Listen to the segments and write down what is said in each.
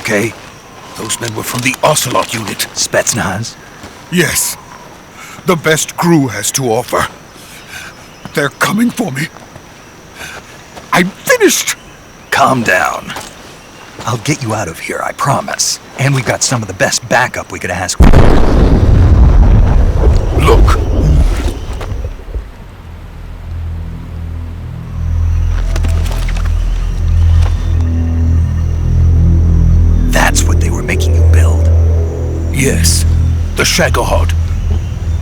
okay? Those men were from the Ocelot unit. Spetsnaz? Yes. The best crew has to offer. They're coming for me. I'm finished! Calm down. I'll get you out of here, I promise. And we've got some of the best backup we could ask for. Look. That's what they were making you build? Yes. The Shagohod.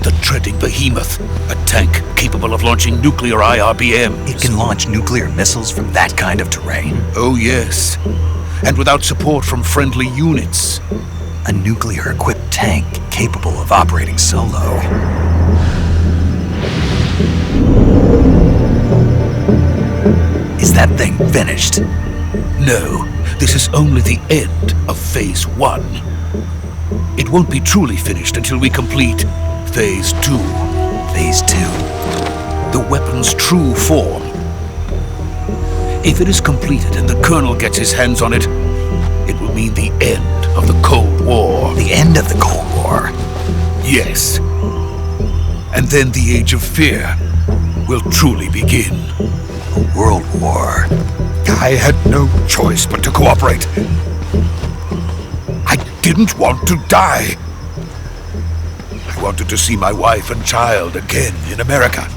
The treading behemoth. A tank capable of launching nuclear IRBMs. It can launch nuclear missiles from that kind of terrain? Oh, yes. And without support from friendly units. A nuclear-equipped tank capable of operating solo. Is that thing finished? No, this is only the end of Phase 1. It won't be truly finished until we complete Phase 2. Phase 2? The weapon's true form. If it is completed and the Colonel gets his hands on it, it will mean the end of the Cold War. The end of the Cold War? Yes. And then the Age of Fear will truly begin. A world war. I had no choice but to cooperate. I didn't want to die. I wanted to see my wife and child again in America.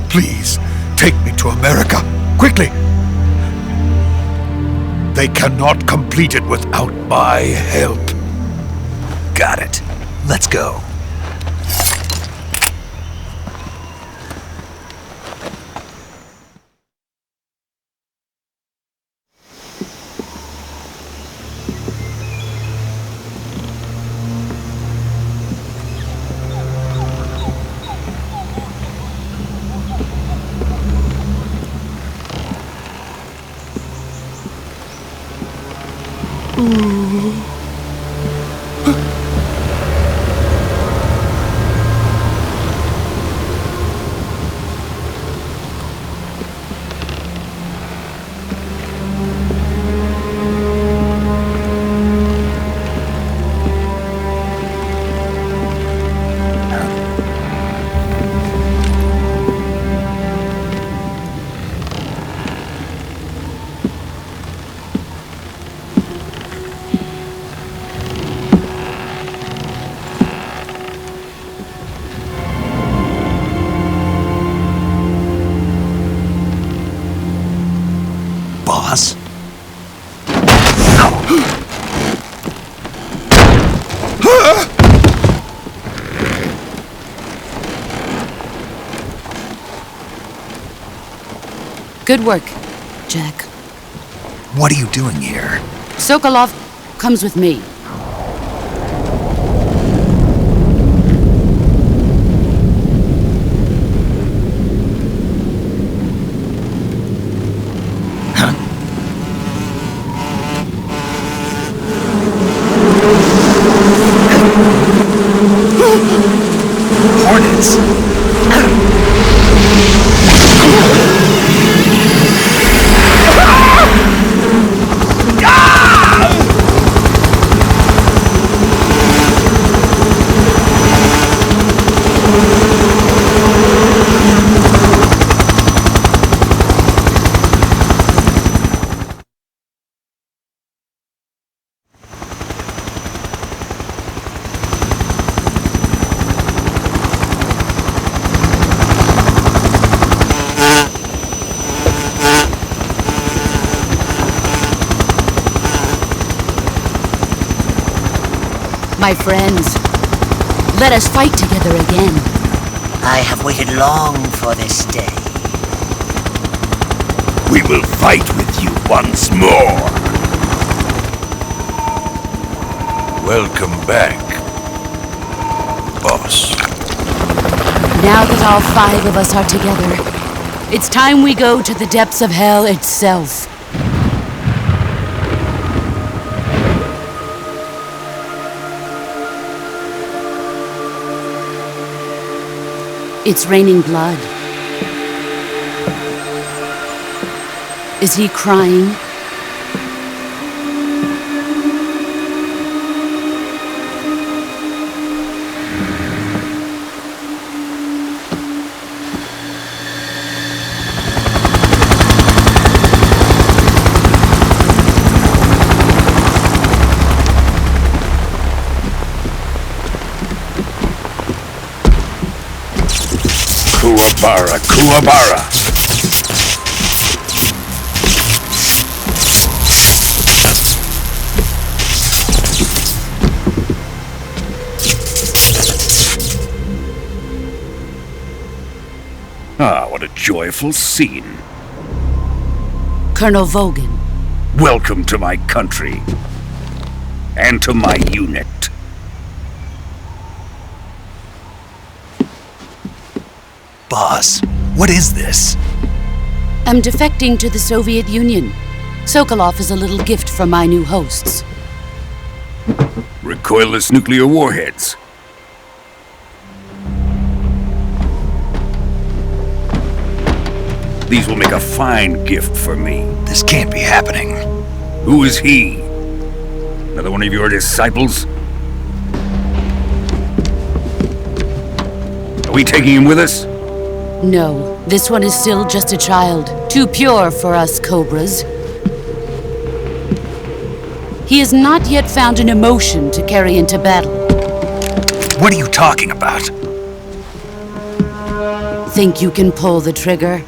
Please, take me to America, quickly. They cannot complete it without my help. Got it. Let's go. Boss? Good work, Jack. What are you doing here? Sokolov comes with me. Hornets! My friends, let us fight together again. I have waited long for this day. We will fight with you once more. Welcome back, boss. Now that all 5 of us are together, it's time we go to the depths of hell itself. It's raining blood. Is he crying? Bara Kuabara. Ah, what a joyful scene. Colonel Volgin. Welcome to my country. And to my unit. Boss, what is this? I'm defecting to the Soviet Union. Sokolov is a little gift from my new hosts. Recoilless nuclear warheads. These will make a fine gift for me. This can't be happening. Who is he? Another one of your disciples? Are we taking him with us? No, this one is still just a child. Too pure for us Cobras. He has not yet found an emotion to carry into battle. What are you talking about? Think you can pull the trigger?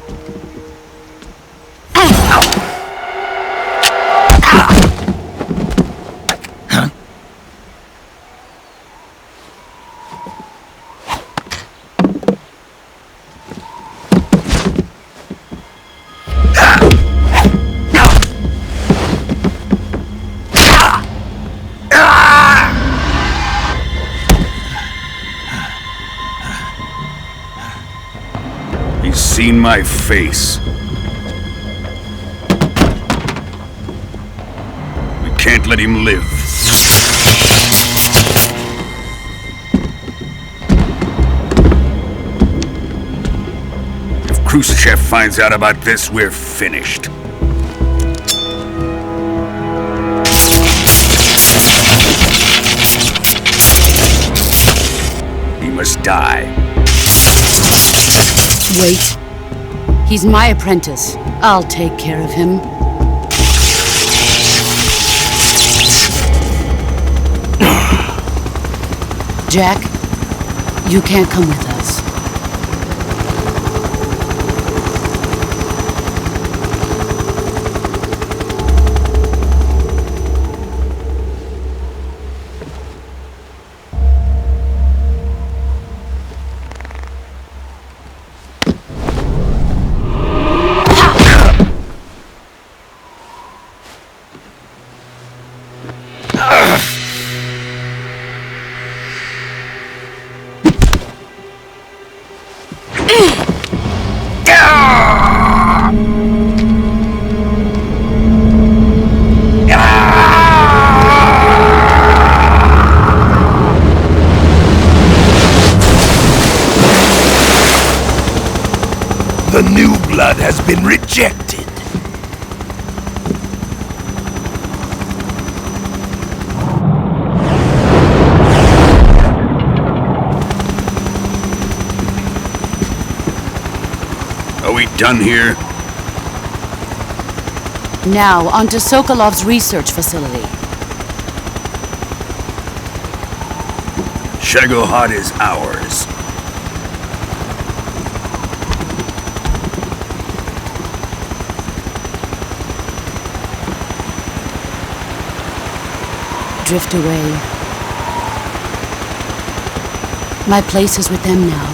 He's seen my face. We can't let him live. If Khrushchev finds out about this, we're finished. He must die. Wait. He's my apprentice. I'll take care of him. Jack, you can't come with us. The new blood has been rejected. Are we done here? Now, onto Sokolov's research facility. Shagohod is ours. Drift away. My place is with them now.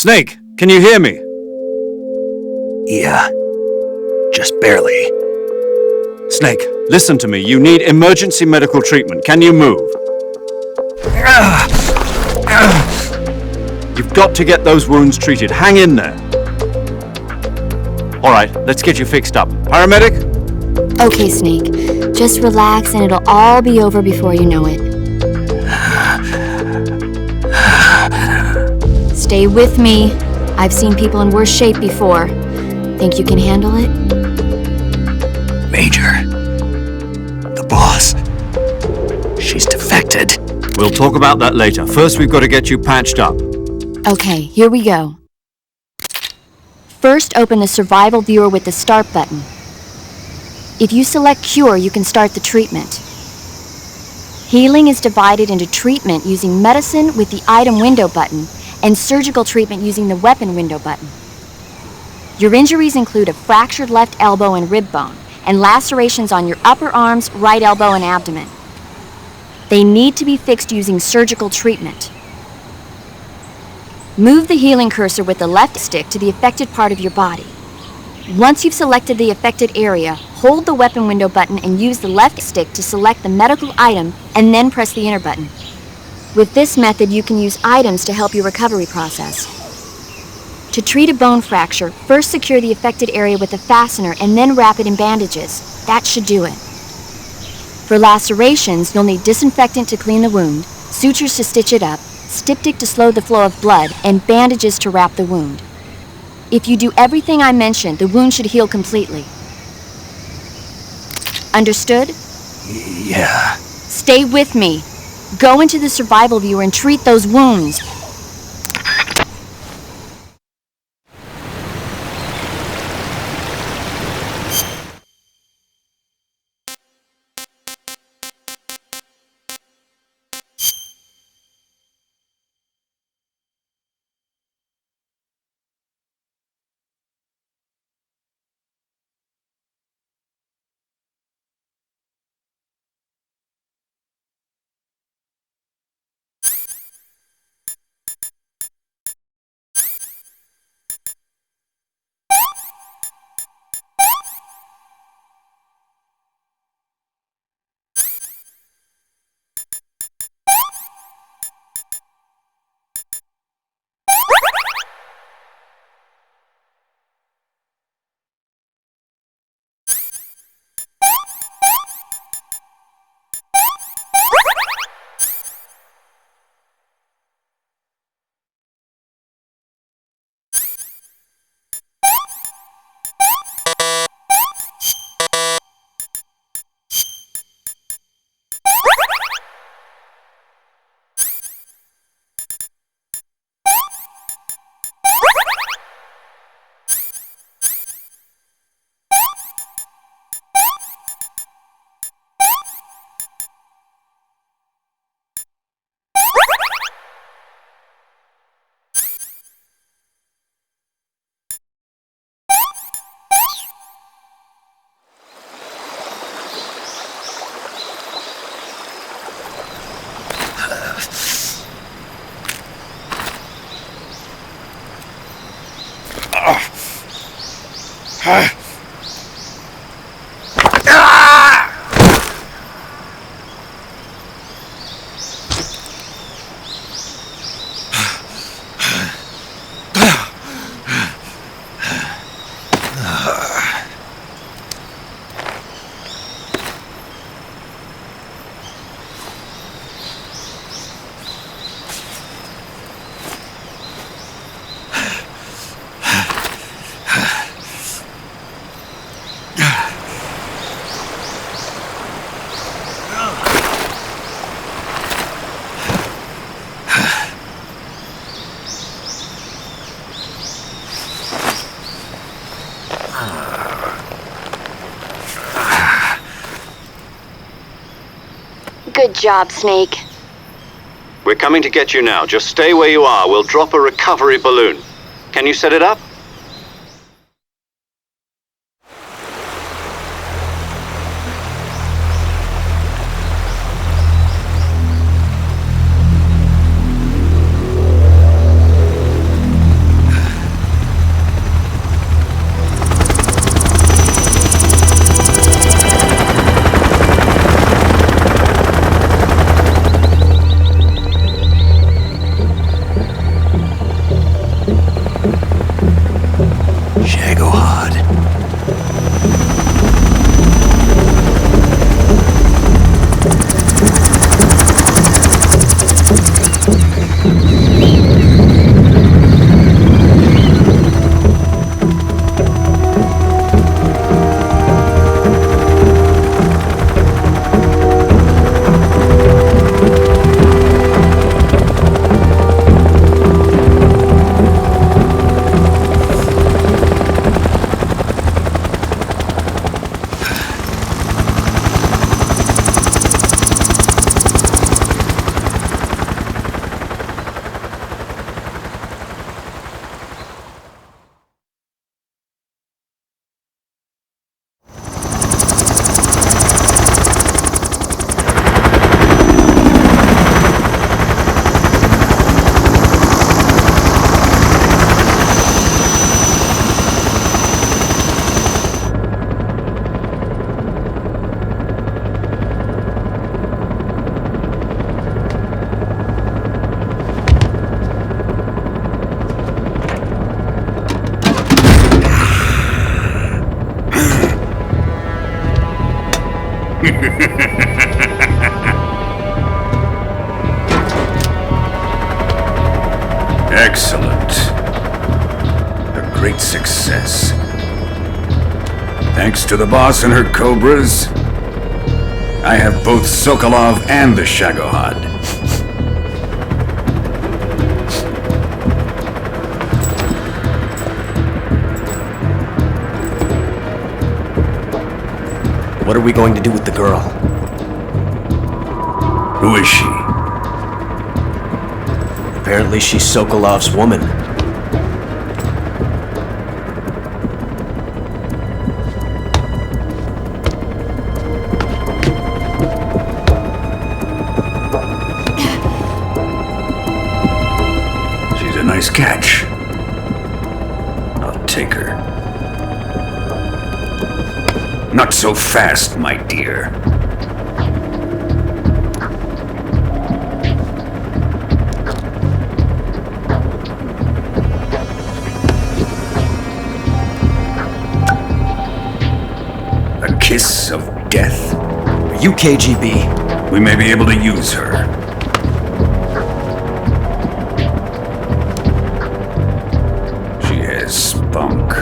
Snake, can you hear me? Yeah. Just barely. Snake, listen to me. You need emergency medical treatment. Can you move? You've got to get those wounds treated. Hang in there. All right, let's get you fixed up. Paramedic? Okay, Snake. Just relax and it'll all be over before you know it. Stay with me. I've seen people in worse shape before. Think you can handle it? Major. The boss. She's defected. We'll talk about that later. First, we've got to get you patched up. Okay, here we go. First, open the survival viewer with the start button. If you select cure, you can start the treatment. Healing is divided into treatment using medicine with the item window button and surgical treatment using the weapon window button. Your injuries include a fractured left elbow and rib bone, and lacerations on your upper arms, right elbow, and abdomen. They need to be fixed using surgical treatment. Move the healing cursor with the left stick to the affected part of your body. Once you've selected the affected area, hold the weapon window button and use the left stick to select the medical item and then press the enter button. With this method, you can use items to help your recovery process. To treat a bone fracture, first secure the affected area with a fastener and then wrap it in bandages. That should do it. For lacerations, you'll need disinfectant to clean the wound, sutures to stitch it up, styptic to slow the flow of blood, and bandages to wrap the wound. If you do everything I mentioned, the wound should heal completely. Understood? Yeah. Stay with me. Go into the survival viewer and treat those wounds. Good job, Snake. We're coming to get you now. Just stay where you are. We'll drop a recovery balloon. Can you set it up? Excellent. A great success. Thanks to the boss and her Cobras, I have both Sokolov and the Shagohod. What are we going to do with the girl? Who is she? Apparently she's Sokolov's woman. She's a nice catch. I'll take her. Not so fast, my dear. A kiss of death? Are you KGB? We may be able to use her. She has spunk.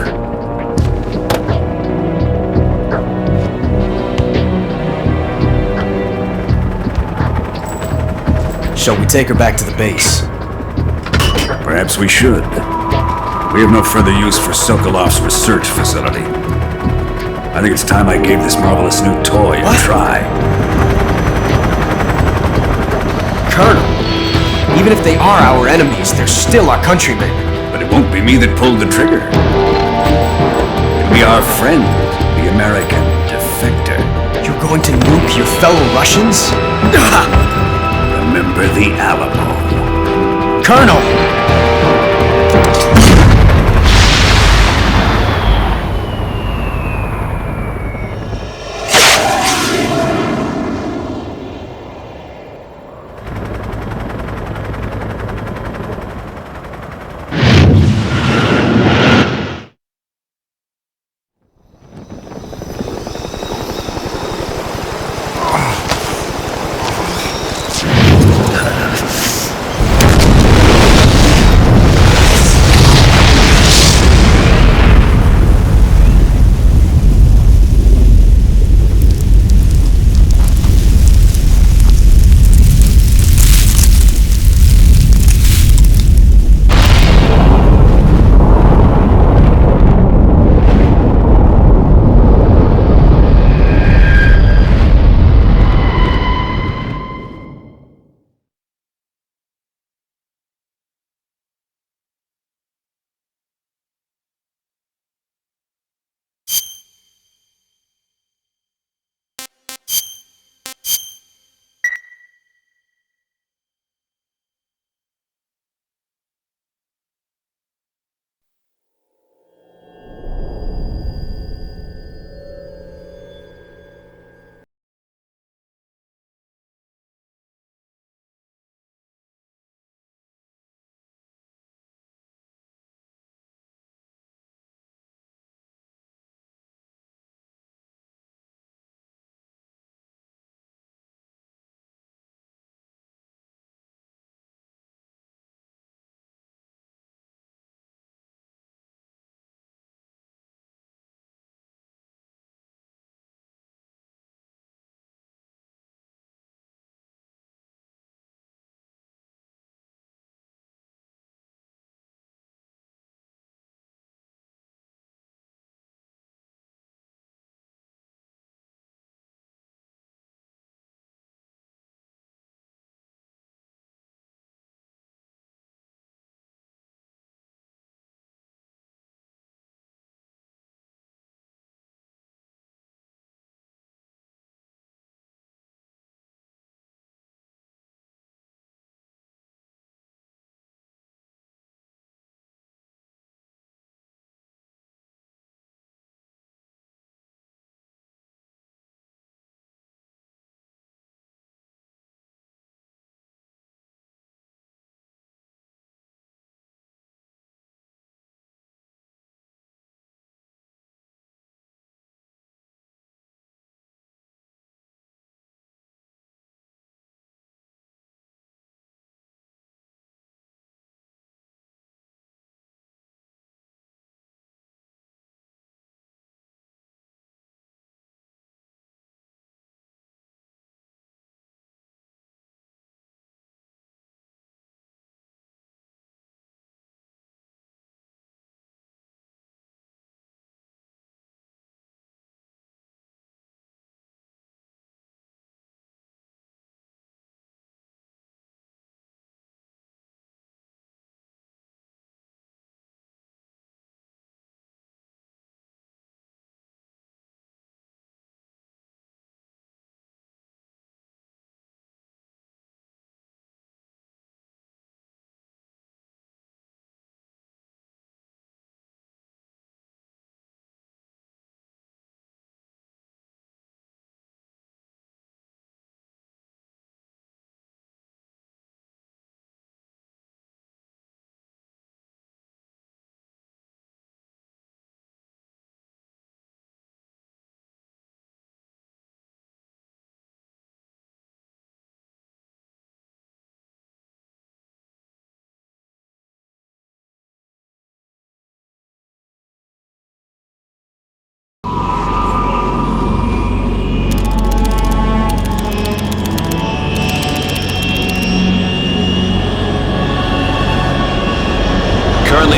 Shall we take her back to the base? Perhaps we should. We have no further use for Sokolov's research facility. I think it's time I gave this marvelous new toy a try. Colonel, even if they are our enemies, they're still our countrymen. But it won't be me that pulled the trigger. It'll be our friend, the American defector. You're going to nuke your fellow Russians? Remember the Alamo. Colonel!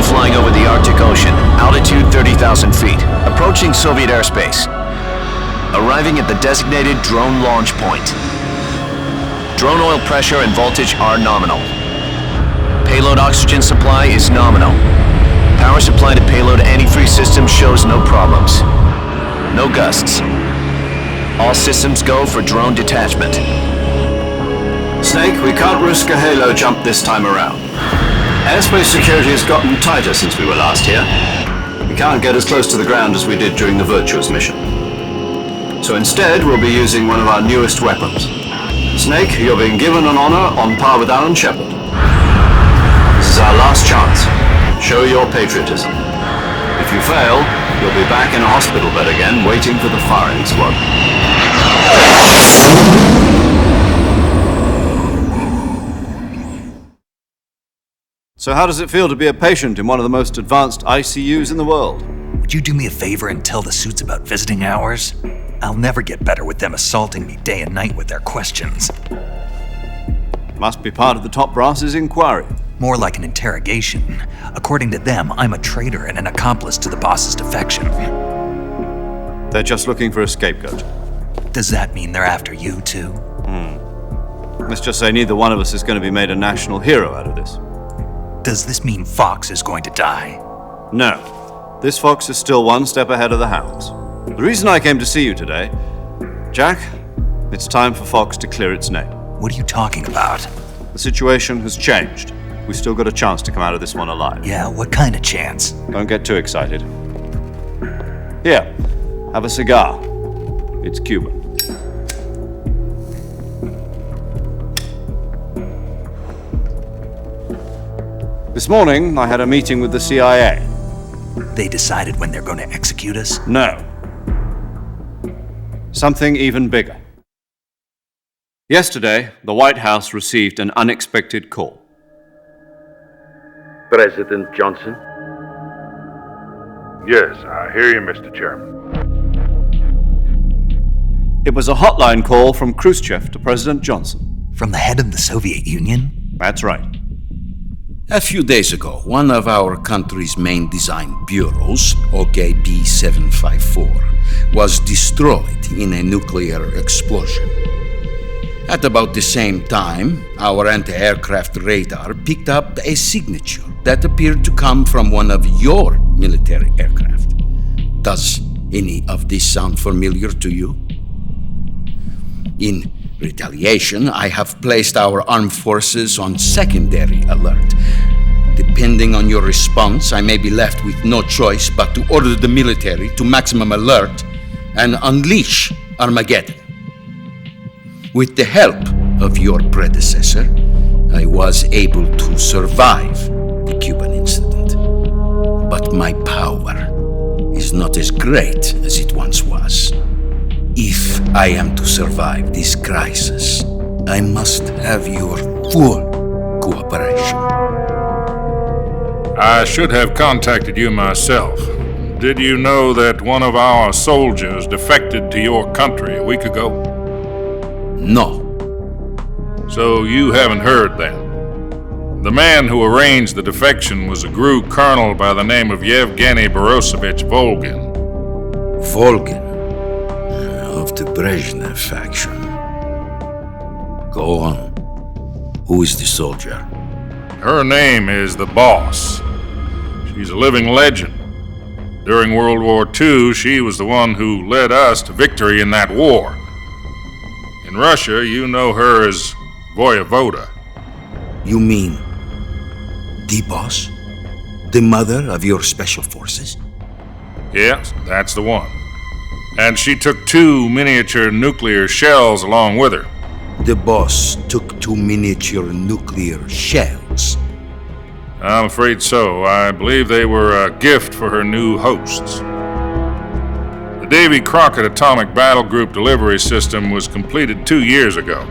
flying over the Arctic Ocean. Altitude 30,000 feet. Approaching Soviet airspace. Arriving at the designated drone launch point. Drone oil pressure and voltage are nominal. Payload oxygen supply is nominal. Power supply to payload antifreeze system shows no problems. No gusts. All systems go for drone detachment. Snake, we can't risk a halo jump this time around. Airspace security has gotten tighter since we were last here. We can't get as close to the ground as we did during the Virtuous mission. So instead, we'll be using one of our newest weapons. Snake, you're being given an honor on par with Alan Shepard. This is our last chance. Show your patriotism. If you fail, you'll be back in a hospital bed again, waiting for the firing squad. So how does it feel to be a patient in one of the most advanced ICUs in the world? Would you do me a favor and tell the suits about visiting hours? I'll never get better with them assaulting me day and night with their questions. Must be part of the top brass's inquiry. More like an interrogation. According to them, I'm a traitor and an accomplice to the boss's defection. They're just looking for a scapegoat. Does that mean they're after you, too? Let's just say neither one of us is going to be made a national hero out of this. Does this mean Fox is going to die? No. This Fox is still one step ahead of the hounds. The reason I came to see you today, Jack, it's time for Fox to clear its name. What are you talking about? The situation has changed. We've still got a chance to come out of this one alive. Yeah, what kind of chance? Don't get too excited. Here, have a cigar. It's Cuban. This morning, I had a meeting with the CIA. They decided when they're going to execute us? No. Something even bigger. Yesterday, the White House received an unexpected call. President Johnson? Yes, I hear you, Mr. Chairman. It was a hotline call from Khrushchev to President Johnson. From the head of the Soviet Union? That's right. A few days ago, one of our country's main design bureaus, OKB 754, was destroyed in a nuclear explosion. At about the same time, our anti-aircraft radar picked up a signature that appeared to come from one of your military aircraft. Does any of this sound familiar to you? In retaliation, I have placed our armed forces on secondary alert. Depending on your response, I may be left with no choice but to order the military to maximum alert and unleash Armageddon. With the help of your predecessor, I was able to survive the Cuban incident. But my power is not as great as it once was. If I am to survive this crisis, I must have your full cooperation. I should have contacted you myself. Did you know that one of our soldiers defected to your country a week ago? No. So you haven't heard then. The man who arranged the defection was a GRU colonel by the name of Yevgeny Borosovich Volgin. Volgin? Of the Brezhnev faction. Go on. Who is the soldier? Her name is the Boss. She's a living legend. During World War II, she was the one who led us to victory in that war. In Russia, you know her as Voyevoda. You mean the Boss? The mother of your special forces? Yes, that's the one. And she took 2 miniature nuclear shells along with her. The Boss took 2 miniature nuclear shells? I'm afraid so. I believe they were a gift for her new hosts. The Davy Crockett Atomic Battle Group delivery system was completed 2 years ago.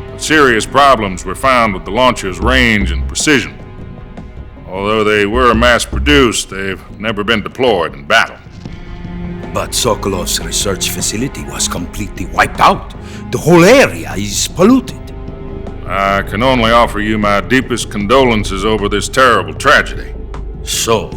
But serious problems were found with the launcher's range and precision. Although they were mass-produced, they've never been deployed in battle. But Sokolov's research facility was completely wiped out. The whole area is polluted. I can only offer you my deepest condolences over this terrible tragedy. So,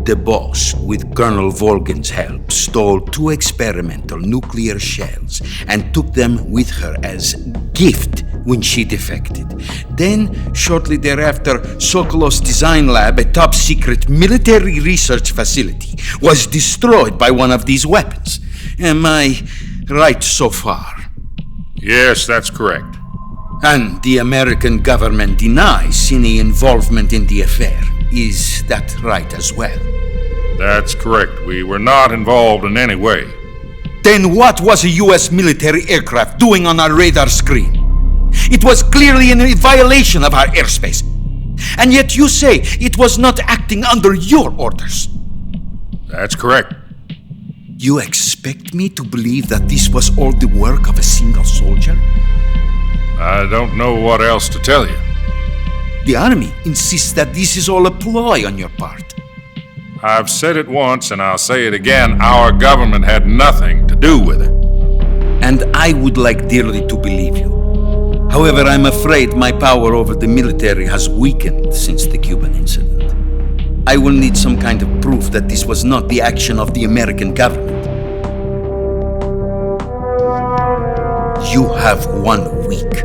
the boss, with Colonel Volgin's help, stole 2 experimental nuclear shells and took them with her as gift when she defected. Then, shortly thereafter, Sokolov's design lab, a top-secret military research facility, was destroyed by one of these weapons. Am I right so far? Yes, that's correct. And the American government denies any involvement in the affair. Is that right as well? That's correct. We were not involved in any way. Then what was a U.S. military aircraft doing on our radar screen? It was clearly in violation of our airspace. And yet you say it was not acting under your orders. That's correct. You expect me to believe that this was all the work of a single soldier? I don't know what else to tell you. The army insists that this is all a ploy on your part. I've said it once and I'll say it again. Our government had nothing to do with it. And I would like dearly to believe you. However, I'm afraid my power over the military has weakened since the Cuban incident. I will need some kind of proof that this was not the action of the American government. You have 1 week.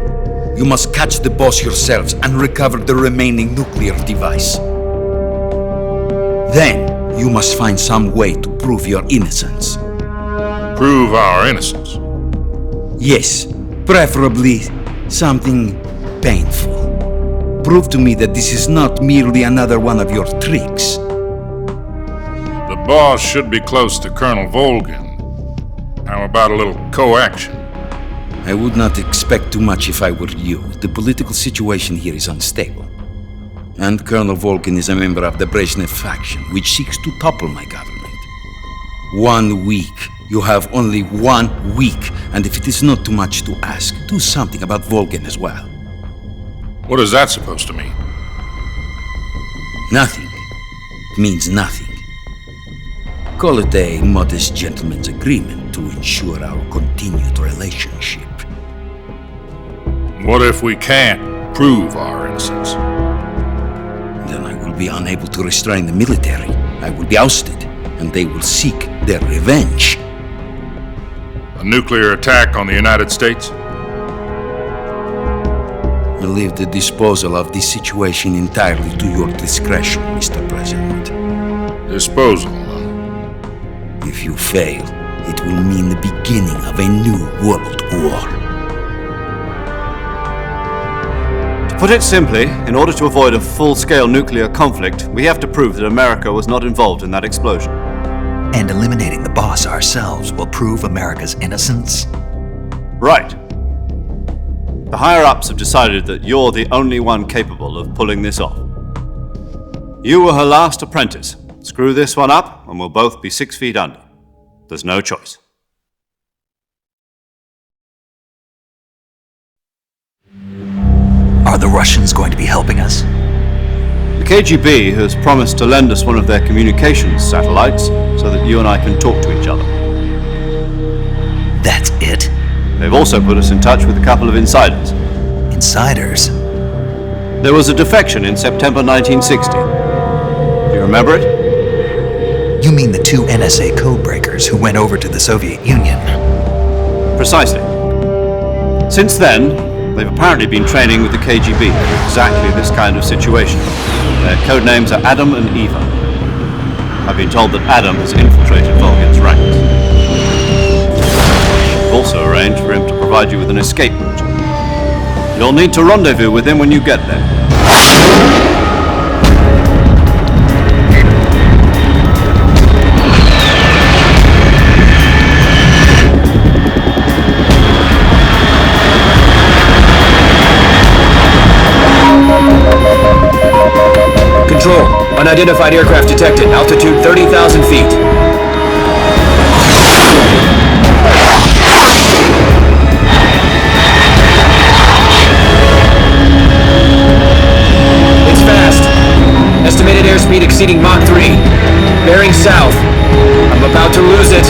You must catch the boss yourselves and recover the remaining nuclear device. Then, you must find some way to prove your innocence. Prove our innocence? Yes, preferably something painful. Prove to me that this is not merely another one of your tricks. The boss should be close to Colonel Volgin. How about a little co-action? I would not expect too much if I were you. The political situation here is unstable. And Colonel Volgin is a member of the Brezhnev faction, which seeks to topple my government. 1 week. You have only 1 week, and if it is not too much to ask, do something about Volgin as well. What is that supposed to mean? Nothing. It means nothing. Call it a modest gentleman's agreement to ensure our continued relationship. What if we can't prove our innocence? Then I will be unable to restrain the military. I will be ousted, and they will seek their revenge. A nuclear attack on the United States? I leave the disposal of this situation entirely to your discretion, Mr. President. Disposal? If you fail, it will mean the beginning of a new world war. To put it simply, in order to avoid a full-scale nuclear conflict, we have to prove that America was not involved in that explosion. And eliminating the boss ourselves will prove America's innocence? Right. The higher-ups have decided that you're the only one capable of pulling this off. You were her last apprentice. Screw this one up, and we'll both be 6 feet under. There's no choice. Are the Russians going to be helping us? The KGB has promised to lend us one of their communications satellites so that you and I can talk to each other. That's it? They've also put us in touch with a couple of insiders. Insiders? There was a defection in September 1960. Do you remember it? You mean the 2 NSA codebreakers who went over to the Soviet Union? Precisely. Since then, they've apparently been training with the KGB for exactly this kind of situation. Their code names are Adam and Eva. I've been told that Adam has infiltrated Volgin's ranks. We've also arranged for him to provide you with an escape route. You'll need to rendezvous with him when you get there. Control. Unidentified aircraft detected. Altitude 30,000 feet. It's fast. Estimated airspeed exceeding Mach 3. Bearing south. I'm about to lose it.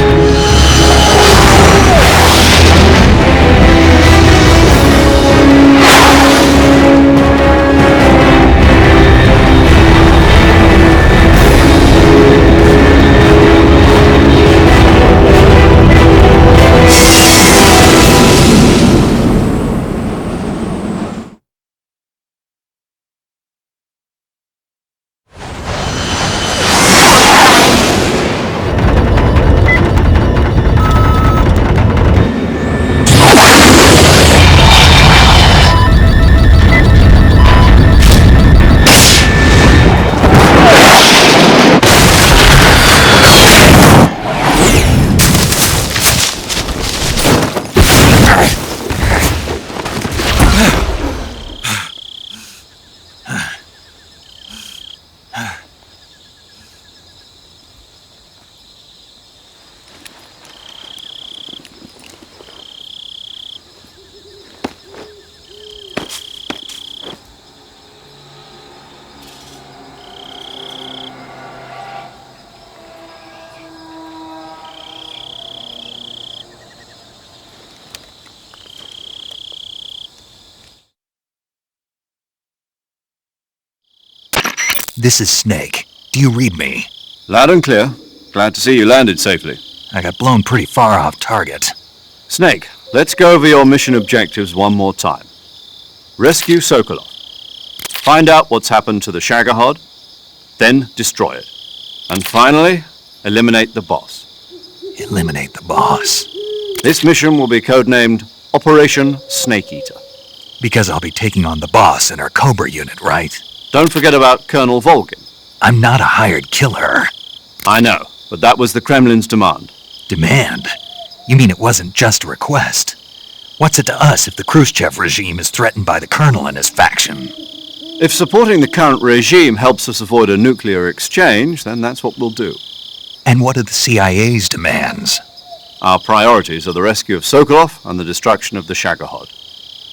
This is Snake. Do you read me? Loud and clear. Glad to see you landed safely. I got blown pretty far off target. Snake, let's go over your mission objectives one more time. Rescue Sokolov. Find out what's happened to the Shagohod, then destroy it. And finally, eliminate the boss. Eliminate the boss. This mission will be codenamed Operation Snake Eater. Because I'll be taking on the boss in our Cobra unit, right? Don't forget about Colonel Volgin. I'm not a hired killer. I know, but that was the Kremlin's demand. Demand? You mean it wasn't just a request? What's it to us if the Khrushchev regime is threatened by the Colonel and his faction? If supporting the current regime helps us avoid a nuclear exchange, then that's what we'll do. And what are the CIA's demands? Our priorities are the rescue of Sokolov and the destruction of the Shagohod.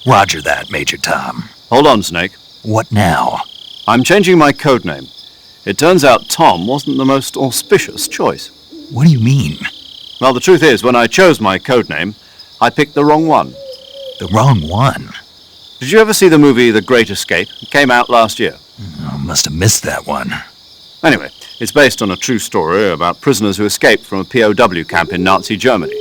Roger that, Major Tom. Hold on, Snake. What now? I'm changing my codename. It turns out Tom wasn't the most auspicious choice. What do you mean? Well, the truth is, when I chose my codename, I picked the wrong one. The wrong one? Did you ever see the movie The Great Escape? It came out last year. I must have missed that one. Anyway, it's based on a true story about prisoners who escaped from a POW camp in Nazi Germany.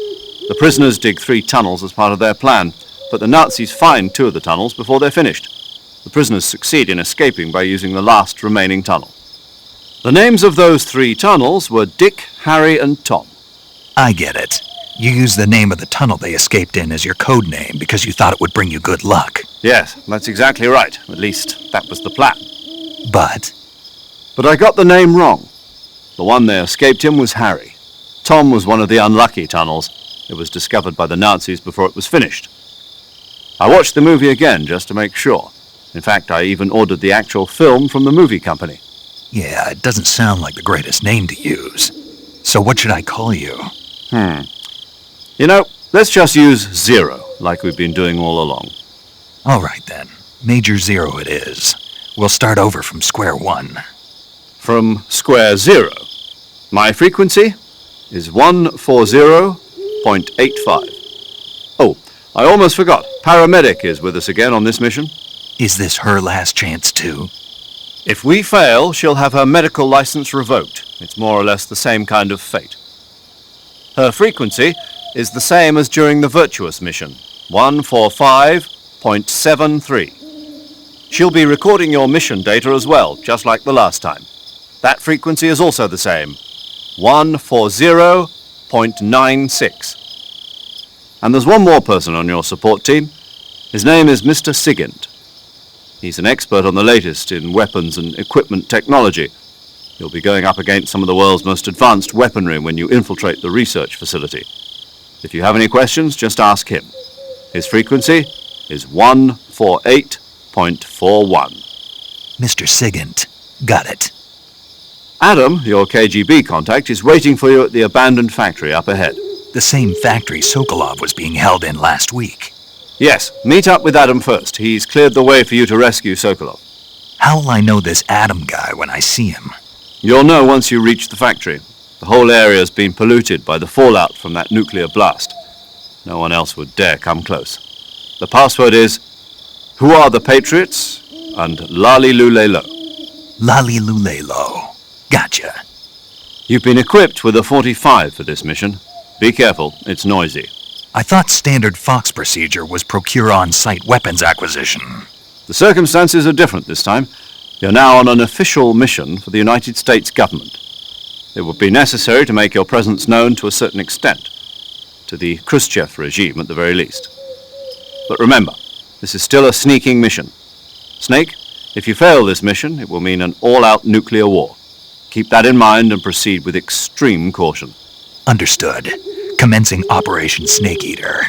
The prisoners dig 3 tunnels as part of their plan, but the Nazis find 2 of the tunnels before they're finished. The prisoners succeed in escaping by using the last remaining tunnel. The names of those 3 tunnels were Dick, Harry, and Tom. I get it. You used the name of the tunnel they escaped in as your code name because you thought it would bring you good luck. Yes, that's exactly right. At least, that was the plan. But I got the name wrong. The one they escaped in was Harry. Tom was one of the unlucky tunnels. It was discovered by the Nazis before it was finished. I watched the movie again just to make sure. In fact, I even ordered the actual film from the movie company. yeah, it doesn't sound like the greatest name to use. So what should I call you? You know, let's just use Zero, like we've been doing all along. All right then. Major Zero it is. We'll start over from square one. From square zero. My frequency is 140.85. Oh, I almost forgot. Paramedic is with us again on this mission. Is this her last chance too? If we fail, she'll have her medical license revoked. It's more or less the same kind of fate. Her frequency is the same as during the Virtuous mission, 145.73. She'll be recording your mission data as well, just like the last time. That frequency is also the same, 140.96. And there's one more person on your support team. His name is Mr. Sigint. He's an expert on the latest in weapons and equipment technology. You'll be going up against some of the world's most advanced weaponry when you infiltrate the research facility. If you have any questions, just ask him. His frequency is 148.41. Mr. Sigint. Got it. Adam, your KGB contact, is waiting for you at the abandoned factory up ahead. The same factory Sokolov was being held in last week. Yes, meet up with Adam first. He's cleared the way for you to rescue Sokolov. How will I know this Adam guy when I see him? You'll know once you reach the factory. The whole area's been polluted by the fallout from that nuclear blast. No one else would dare come close. The password is, "Who are the Patriots?" and "Lali Lulelo." Lali Lulelo. Gotcha. You've been equipped with a 45 for this mission. Be careful, it's noisy. I thought standard Fox procedure was procure on-site weapons acquisition. The circumstances are different this time. You're now on an official mission for the United States government. It would be necessary to make your presence known to a certain extent, to the Khrushchev regime at the very least. But remember, this is still a sneaking mission. Snake, if you fail this mission, it will mean an all-out nuclear war. Keep that in mind and proceed with extreme caution. Understood. Commencing Operation Snake Eater.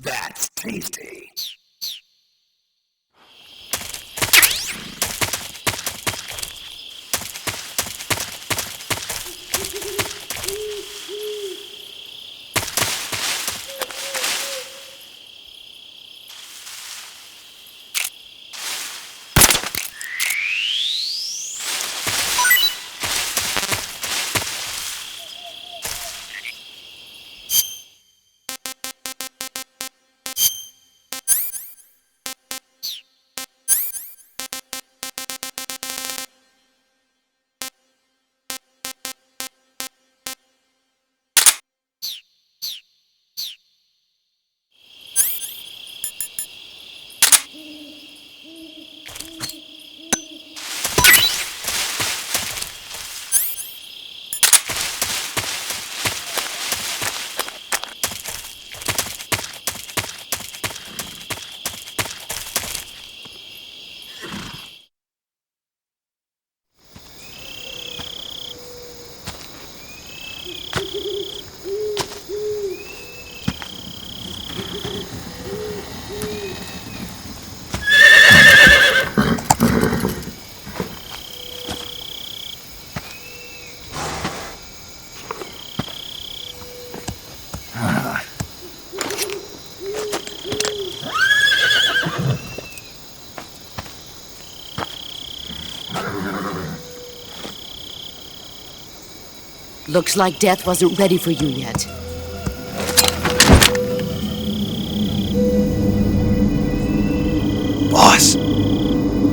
That's tasty. Looks like death wasn't ready for you yet. Boss!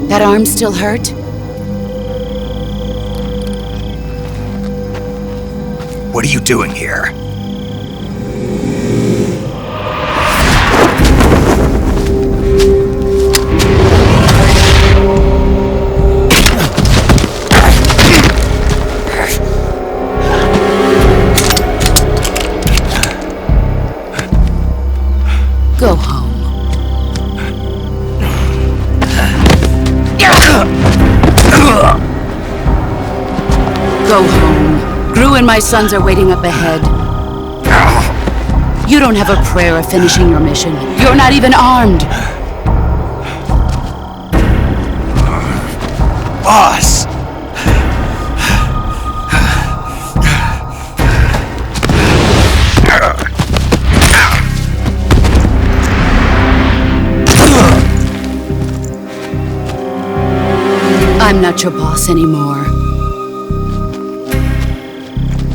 That arm still hurt? What are you doing here? Go home. Go home. Gru and my sons are waiting up ahead. You don't have a prayer of finishing your mission. You're not even armed. Boss! I'm not your boss anymore.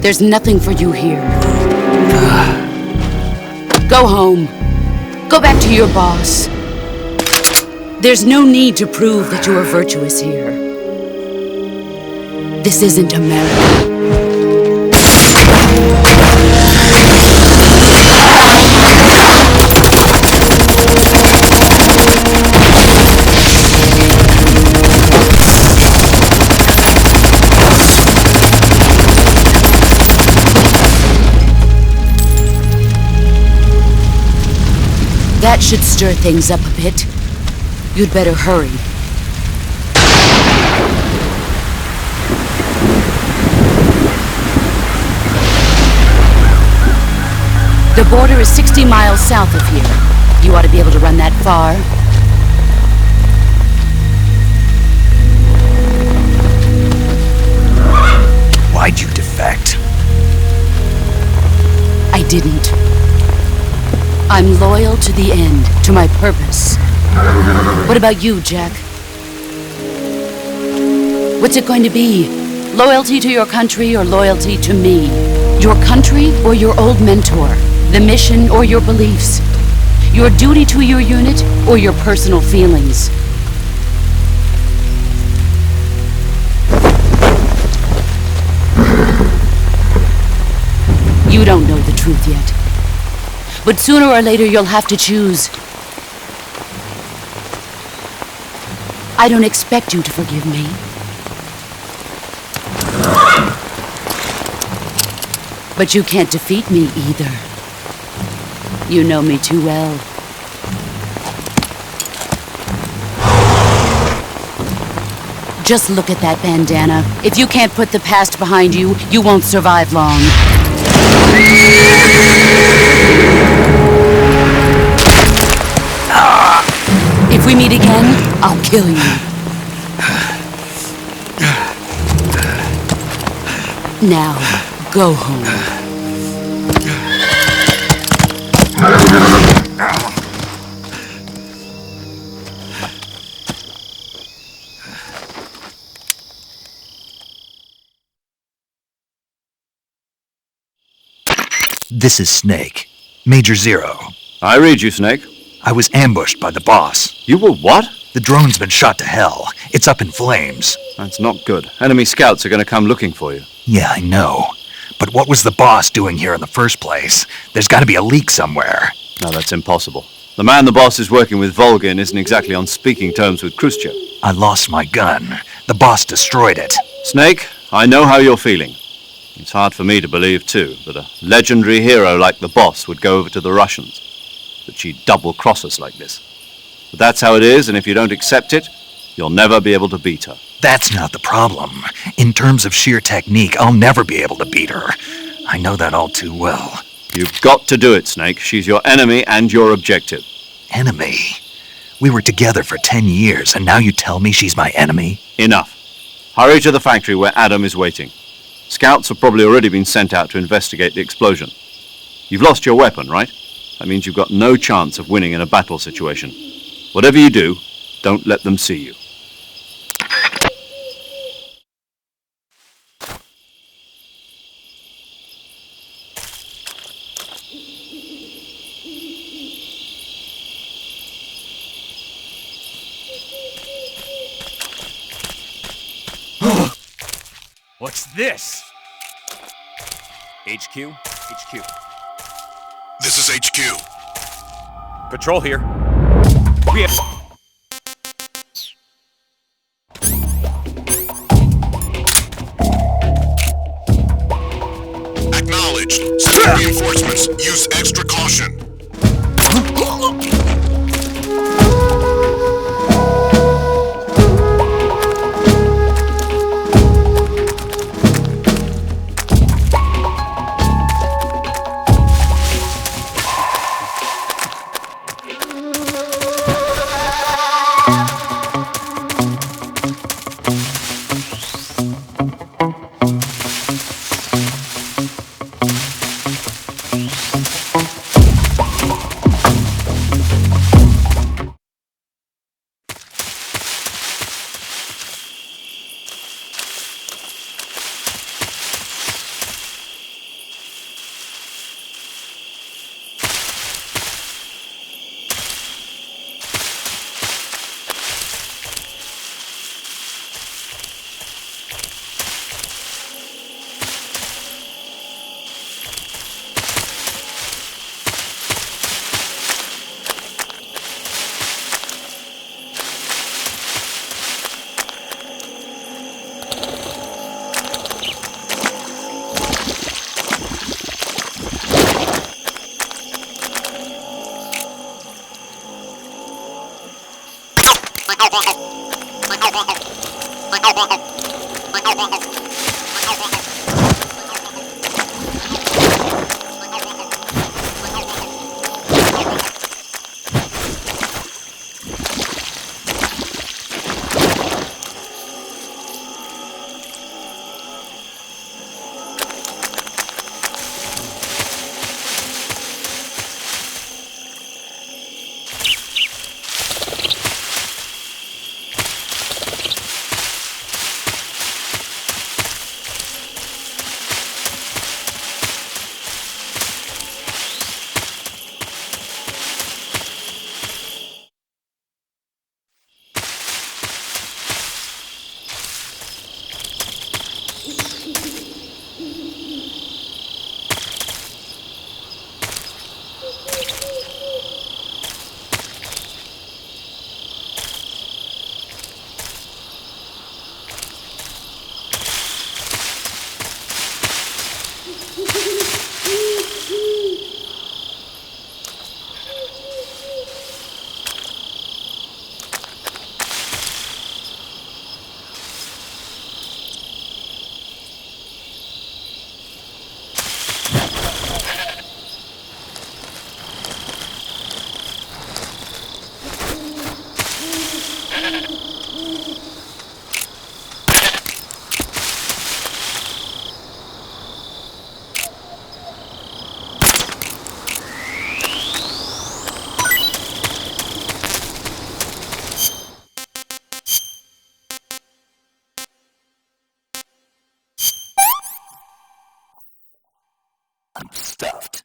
There's nothing for you here. Go home. Go back to your boss. There's no need to prove that you are virtuous here. This isn't America. That should stir things up a bit. You'd better hurry. The border is 60 miles south of here. You ought to be able to run that far. Why'd you defect? I didn't. I'm loyal to the end, to my purpose. What about you, Jack? What's it going to be? Loyalty to your country or loyalty to me? Your country or your old mentor? The mission or your beliefs? Your duty to your unit or your personal feelings? You don't know the truth yet. But sooner or later you'll have to choose. I don't expect you to forgive me. But you can't defeat me either. You know me too well. Just look at that bandana. If you can't put the past behind you, you won't survive long. If we meet again, I'll kill you. Now, go home. This is Snake. Major Zero. I read you, Snake. I was ambushed by the boss. You were what? The drone's been shot to hell. It's up in flames. That's not good. Enemy scouts are going to come looking for you. Yeah, I know. But what was the boss doing here in the first place? There's got to be a leak somewhere. No, that's impossible. The man the boss is working with, Volgin, isn't exactly on speaking terms with Khrushchev. I lost my gun. The boss destroyed it. Snake, I know how you're feeling. It's hard for me to believe, too, that a legendary hero like the boss would go over to the Russians, that she'd double-cross us like this. But that's how it is, and if you don't accept it, you'll never be able to beat her. That's not the problem. In terms of sheer technique, I'll never be able to beat her. I know that all too well. You've got to do it, Snake. She's your enemy and your objective. Enemy? We were together for 10 years, and now you tell me she's my enemy? Enough. Hurry to the factory where Adam is waiting. Scouts have probably already been sent out to investigate the explosion. You've lost your weapon, right? That means you've got no chance of winning in a battle situation. Whatever you do, don't let them see you. What's this? HQ? HQ. This is HQ. Patrol here. We have... Acknowledged. Send reinforcements. Use extra caution. Stuffed.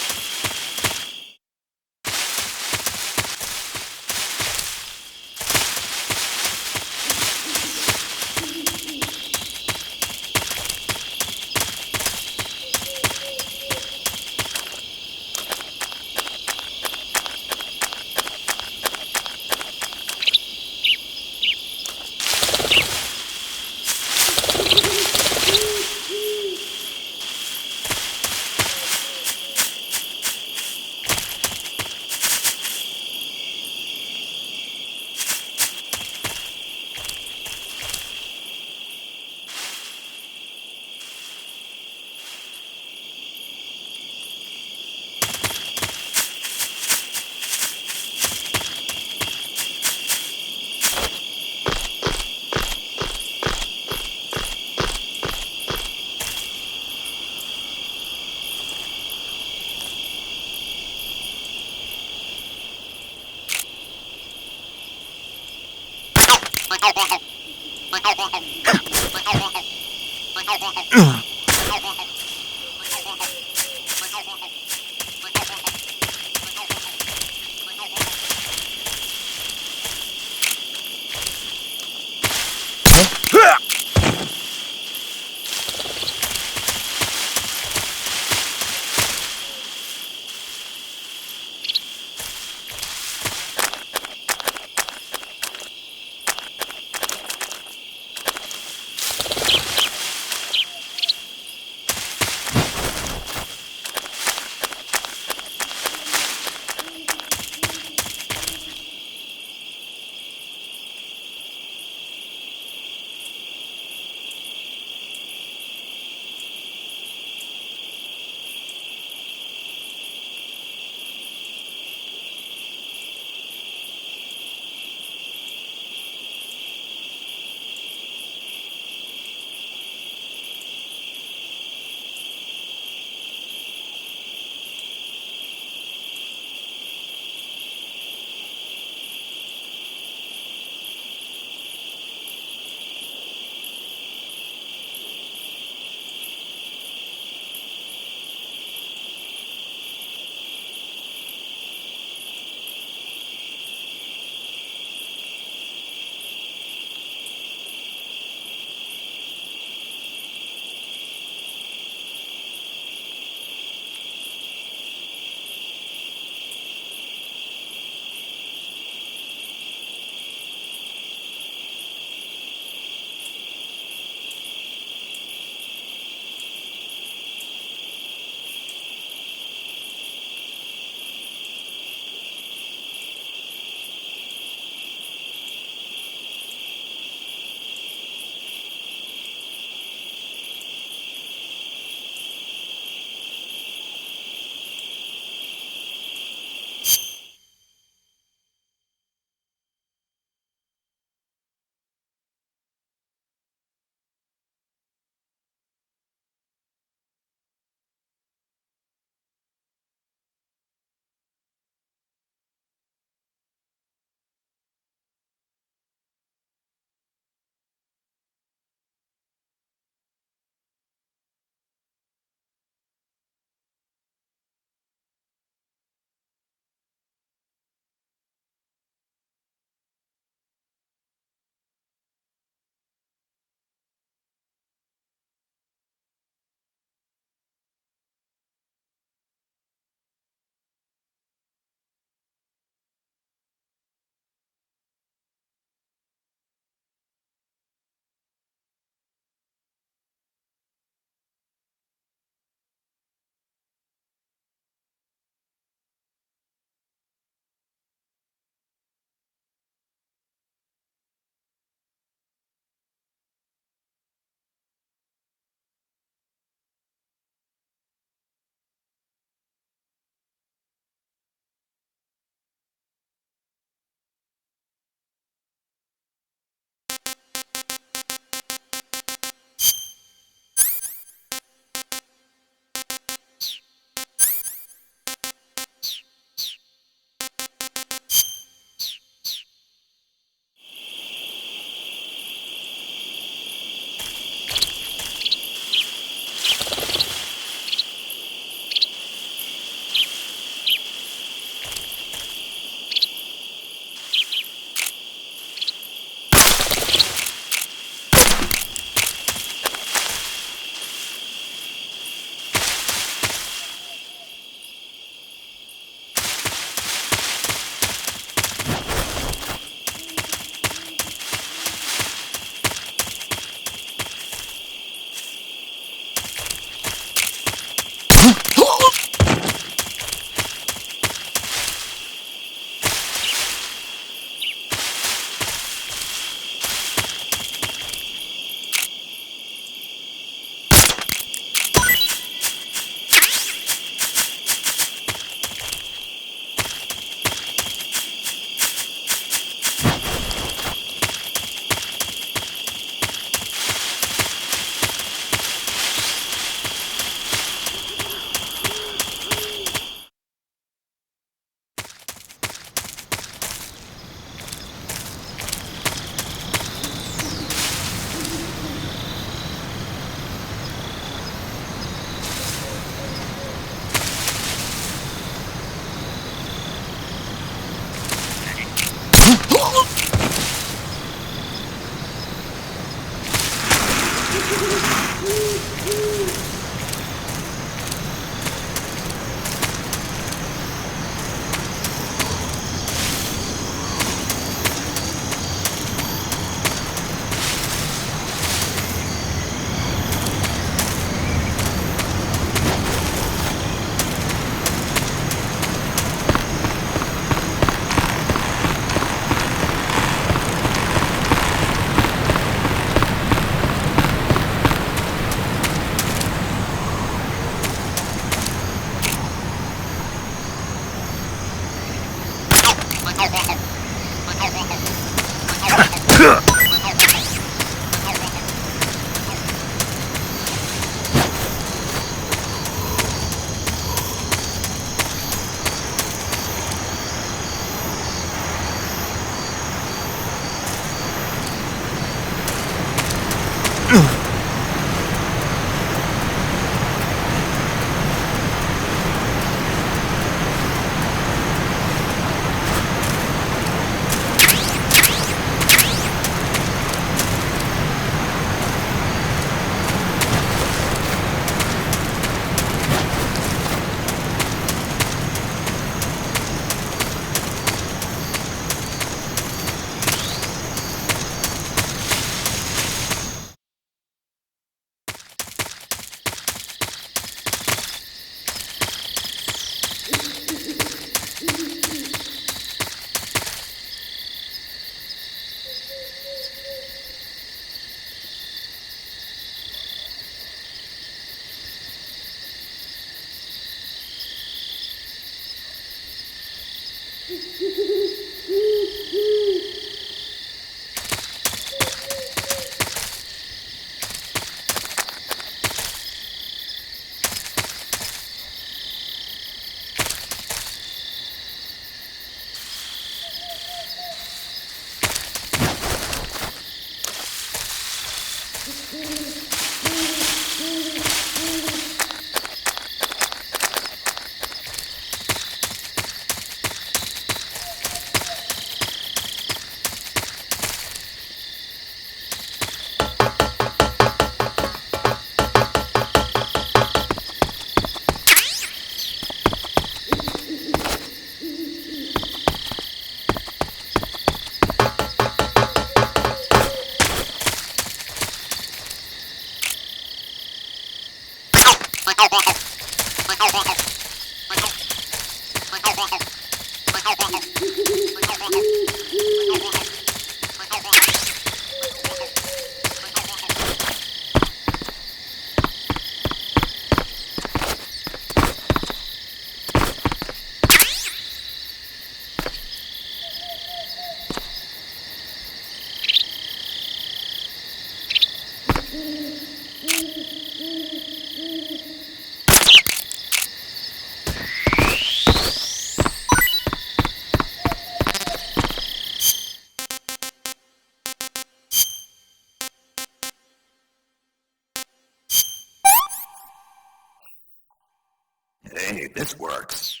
Hey, this works.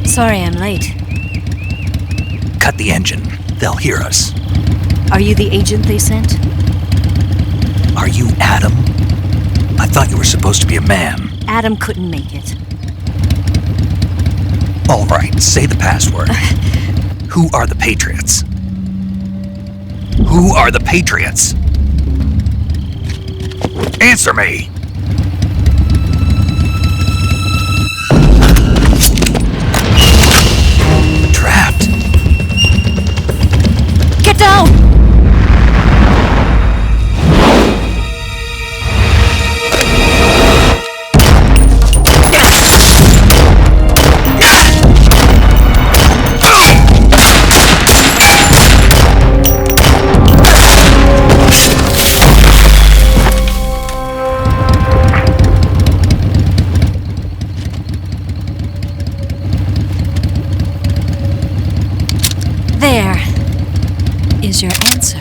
Sorry I'm late. Cut the engine. They'll hear us. Are you the agent they sent? Are you Adam? I thought you were supposed to be a man. Adam couldn't make it. All right, say the password. Who are the Patriots? Who are the Patriots? Answer me! Trapped. Get down! There is your answer.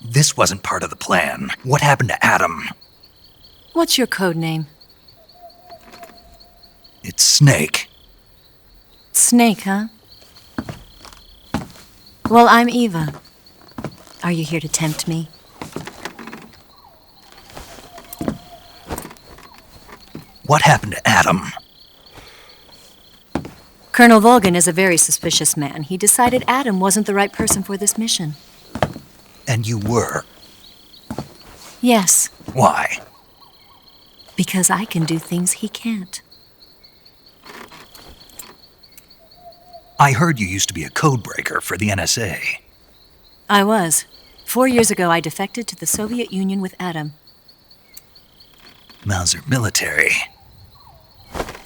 This wasn't part of the plan. What happened to Adam? What's your code name? It's Snake. Snake, huh? Well, I'm Eva. Are you here to tempt me? What happened to Adam? Colonel Volgin is a very suspicious man. He decided Adam wasn't the right person for this mission. And you were? Yes. Why? Because I can do things he can't. I heard you used to be a codebreaker for the NSA. I was. 4 years ago, I defected to the Soviet Union with Adam. Mauser military.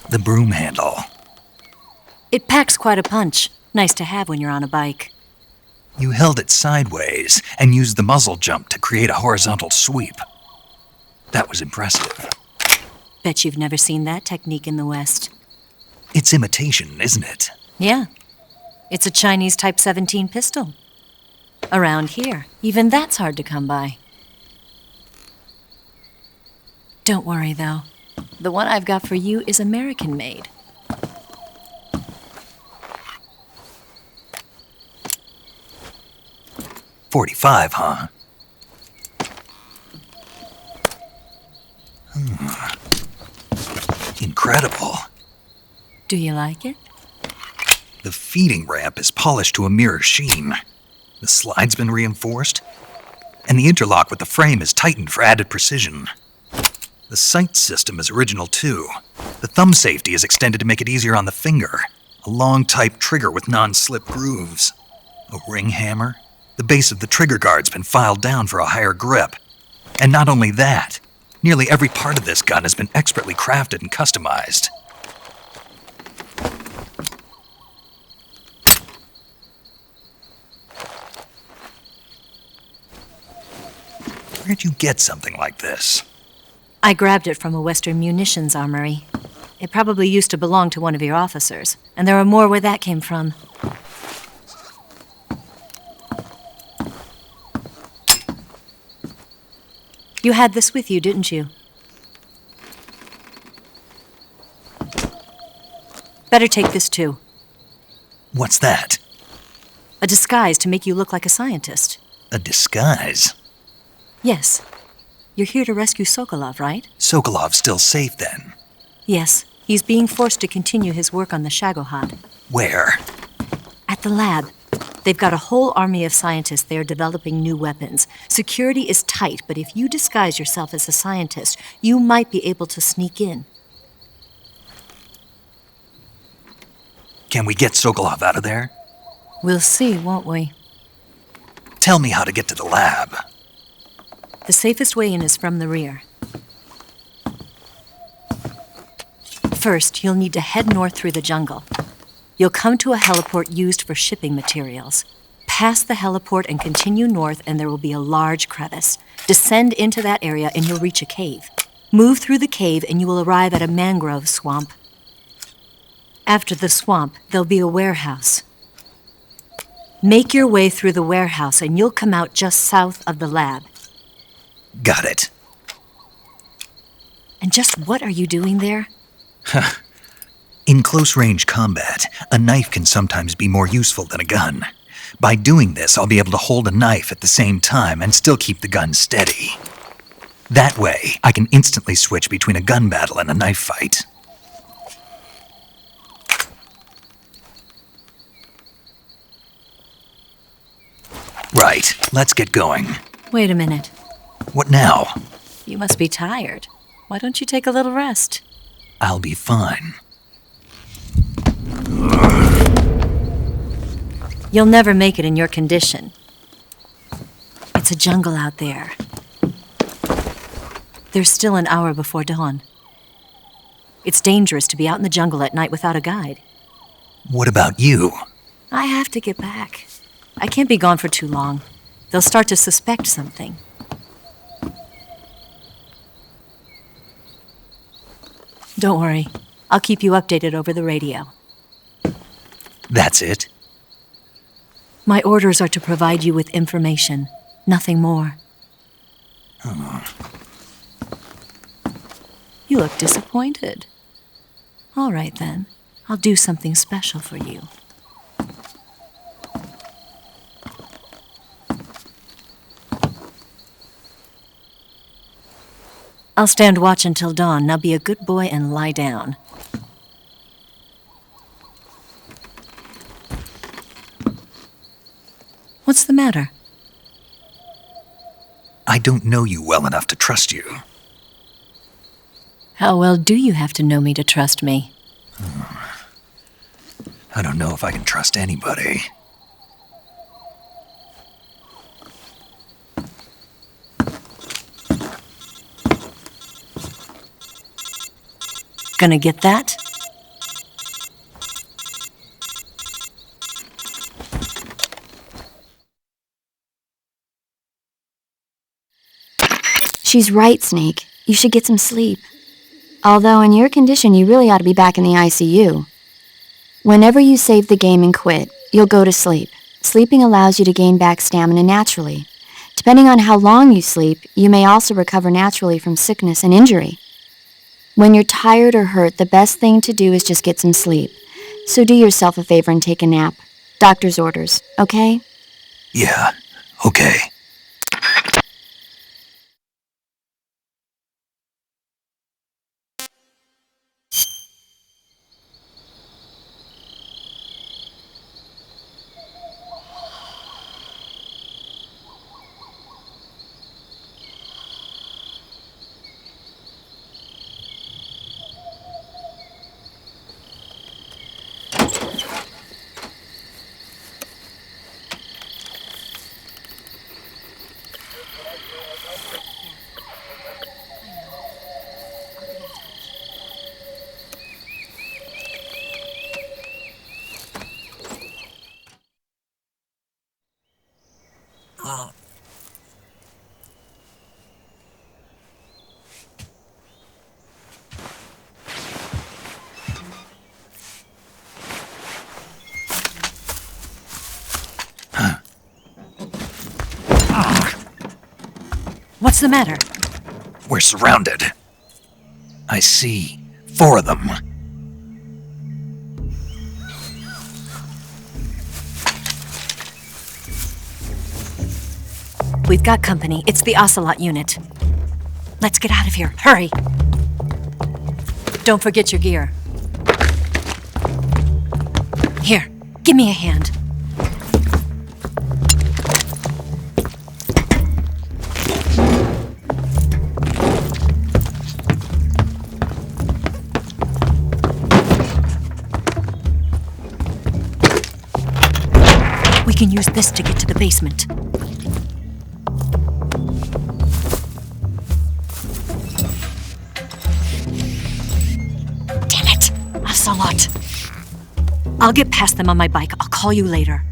The broom handle. It packs quite a punch. Nice to have when you're on a bike. You held it sideways and used the muzzle jump to create a horizontal sweep. That was impressive. Bet you've never seen that technique in the West. It's imitation, isn't it? Yeah. It's a Chinese Type 17 pistol. Around here, even that's hard to come by. Don't worry, though. The one I've got for you is American-made. .45, huh? Incredible. Do you like it? The feeding ramp is polished to a mirror sheen. The slide's been reinforced, and the interlock with the frame is tightened for added precision. The sight system is original too. The thumb safety is extended to make it easier on the finger. A long type trigger with non-slip grooves. A ring hammer. The base of the trigger guard's been filed down for a higher grip. And not only that, nearly every part of this gun has been expertly crafted and customized. Where'd you get something like this? I grabbed it from a Western munitions armory. It probably used to belong to one of your officers, and there are more where that came from. You had this with you, didn't you? Better take this too. What's that? A disguise to make you look like a scientist. A disguise? Yes. You're here to rescue Sokolov, right? Sokolov's still safe then? Yes. He's being forced to continue his work on the Shagohod. Where? At the lab. They've got a whole army of scientists there developing new weapons. Security is tight, but if you disguise yourself as a scientist, you might be able to sneak in. Can we get Sokolov out of there? We'll see, won't we? Tell me how to get to the lab. The safest way in is from the rear. First, you'll need to head north through the jungle. You'll come to a heliport used for shipping materials. Pass the heliport and continue north, and there will be a large crevice. Descend into that area, and you'll reach a cave. Move through the cave, and you will arrive at a mangrove swamp. After the swamp, there'll be a warehouse. Make your way through the warehouse, and you'll come out just south of the lab. Got it. And just what are you doing there? In close-range combat, a knife can sometimes be more useful than a gun. By doing this, I'll be able to hold a knife at the same time and still keep the gun steady. That way, I can instantly switch between a gun battle and a knife fight. Right, let's get going. Wait a minute. What now? You must be tired. Why don't you take a little rest? I'll be fine. You'll never make it in your condition. It's a jungle out there. There's still an hour before dawn. It's dangerous to be out in the jungle at night without a guide. What about you? I have to get back. I can't be gone for too long. They'll start to suspect something. Don't worry. I'll keep you updated over the radio. That's it? My orders are to provide you with information. Nothing more. Oh. You look disappointed. All right, then. I'll do something special for you. I'll stand watch until dawn. Now be a good boy and lie down. What's the matter? I don't know you well enough to trust you. How well do you have to know me to trust me? I don't know if I can trust anybody. Gonna get that? She's right, Snake. You should get some sleep. Although in your condition, you really ought to be back in the ICU. Whenever you save the game and quit, you'll go to sleep. Sleeping allows you to gain back stamina naturally. Depending on how long you sleep, you may also recover naturally from sickness and injury. When you're tired or hurt, the best thing to do is just get some sleep. So do yourself a favor and take a nap. Doctor's orders, okay? Yeah, okay. What's the matter? We're surrounded. I see 4 of them. We've got company. It's the Ocelot unit. Let's get out of here. Hurry! Don't forget your gear. Here, give me a hand. We can use this to get to the basement. Damn it! Ocelot! I'll get past them on my bike. I'll call you later.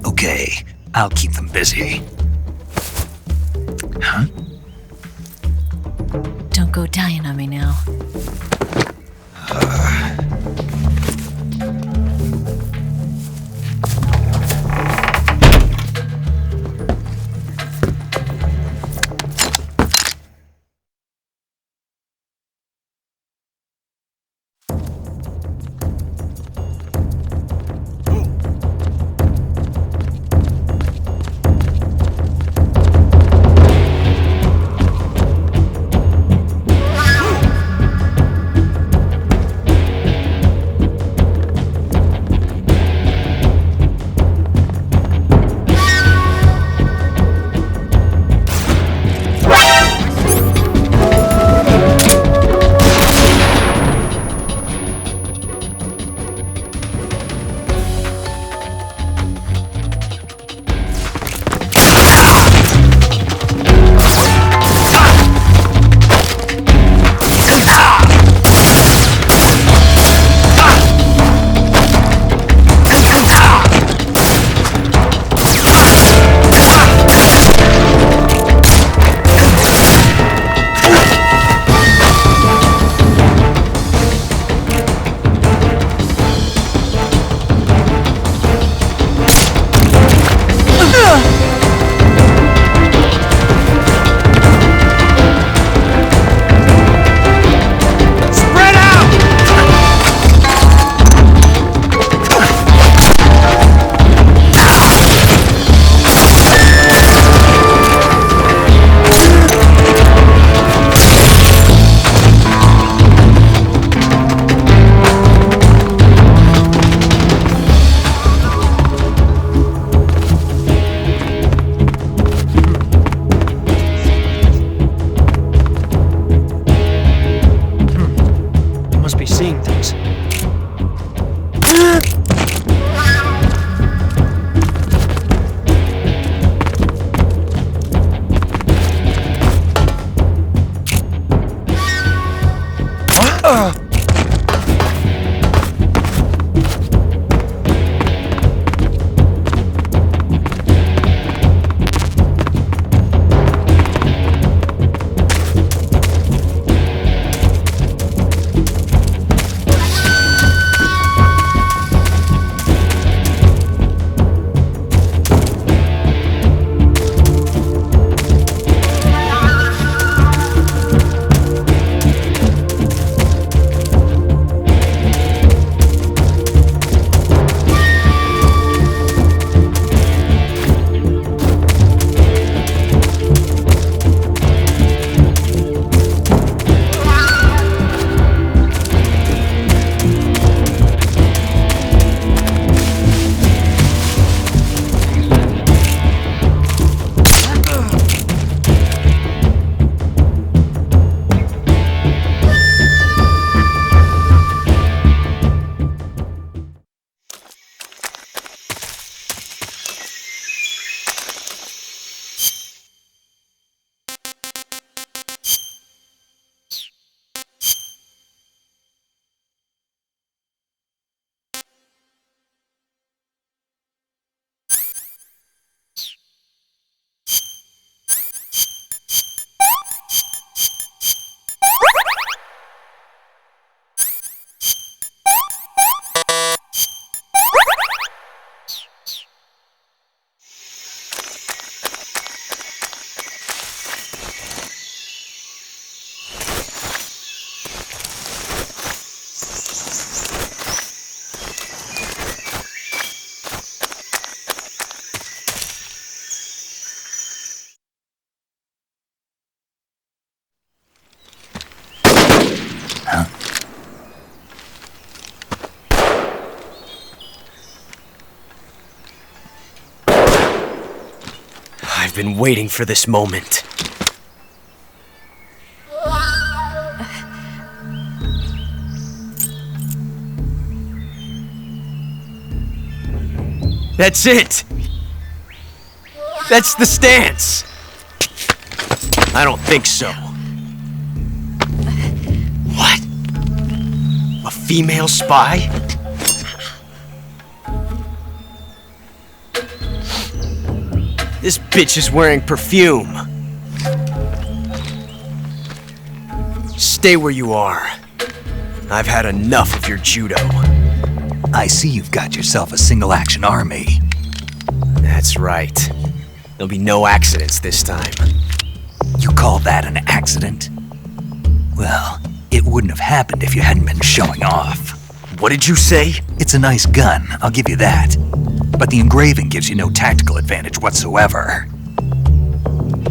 Okay, I'll keep them busy. Huh? Don't go dying on me now. I've been waiting for this moment. That's it! That's the stance! I don't think so. What? A female spy? This bitch is wearing perfume. Stay where you are. I've had enough of your judo. I see you've got yourself a single-action army. That's right. There'll be no accidents this time. You call that an accident? Well, it wouldn't have happened if you hadn't been showing off. What did you say? It's a nice gun, I'll give you that. But the engraving gives you no tactical advantage whatsoever.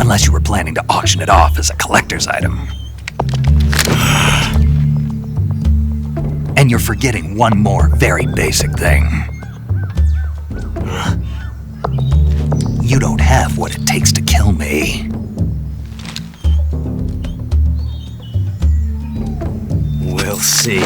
Unless you were planning to auction it off as a collector's item. And you're forgetting one more very basic thing. You don't have what it takes to kill me. We'll see.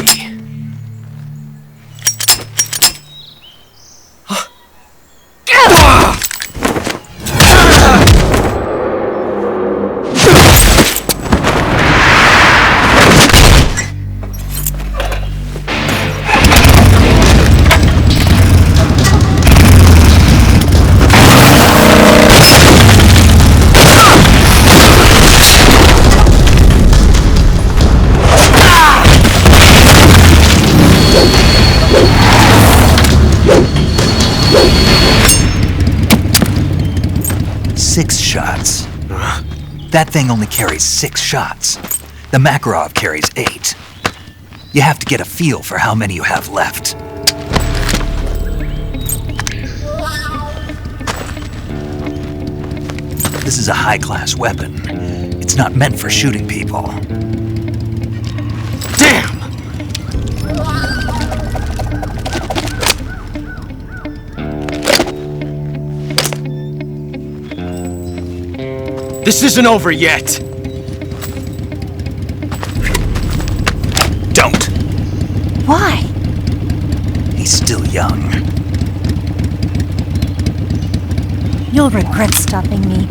That thing only carries 6 shots. The Makarov carries 8. You have to get a feel for how many you have left. This is a high-class weapon. It's not meant for shooting people. Damn! This isn't over yet! Don't! Why? He's still young. You'll regret stopping me.